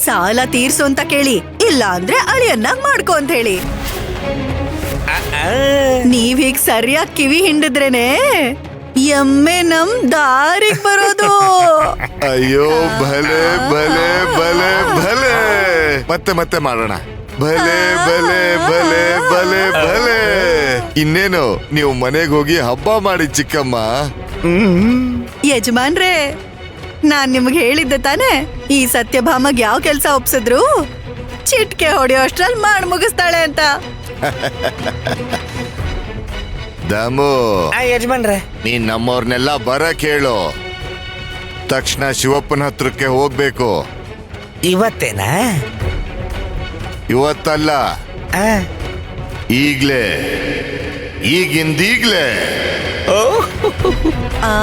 ಸಾಲ ತೀರ್ಸು ಅಂತ ಕೇಳಿ, ಇಲ್ಲ ಅಂದ್ರೆ ಅಳಿಯನ್ನಾಗ್ ಮಾಡ್ಕೊ ಅಂತ ಹೇಳಿ. ನೀವ್ ಹೀಗ್ ಸರಿಯಾಗಿ ಕಿವಿ ಹಿಂಡಿದ್ರೇನೆ ಎಮ್ಮೆ ನಮ್ ದಾರಿಗ್ ಬರೋದು. ಅಯ್ಯೋ ಭಲೆ ಭಲೆ ಭಲೆ ಭಲೆ, ಮತ್ತೆ ಮತ್ತೆ ಮಾಡೋಣ. ಭಲೆ ಭಲೆ ಭಲೆ ಭಲೆ ಭಲೆ. ಇನ್ನೇನು ನೀವು ಮನೆಗೆ ಹೋಗಿ ಹಬ್ಬ ಮಾಡಿ ಚಿಕ್ಕಮ್ಮ. ಯಜಮಾನ್ರೇ, ನಾನ್ ನಿಮ್ಗೆ ಹೇಳಿದ್ದೆ ತಾನೆ, ಈ ಸತ್ಯಭಾಮಗ್ ಯಾವ ಕೆಲ್ಸ ಒಪ್ಸಿದ್ರು ಚಿಟ್ಕೆ ಹೊಡೆಯೋ ಅಷ್ಟ್ರಲ್ಲಿ ಮಾಡಿ ಮುಗಿಸ್ತಾಳೆ ಅಂತ. ದಾಮು, ಯಜಮಾನ್ರೆ, ನೀನ್ ನಮ್ಮವ್ರನ್ನೆಲ್ಲ ಬರಕ್ ಹೇಳು. ತಕ್ಷಣ ಶಿವಪ್ಪನ ಹತ್ರಕ್ಕೆ ಹೋಗ್ಬೇಕು. ಇವತ್ತೇನಾ? ಇವತ್ತಲ್ಲ, ಈಗ್ಲೇ, ಈಗಿಂದೀಗ್ಲೇ. ಆ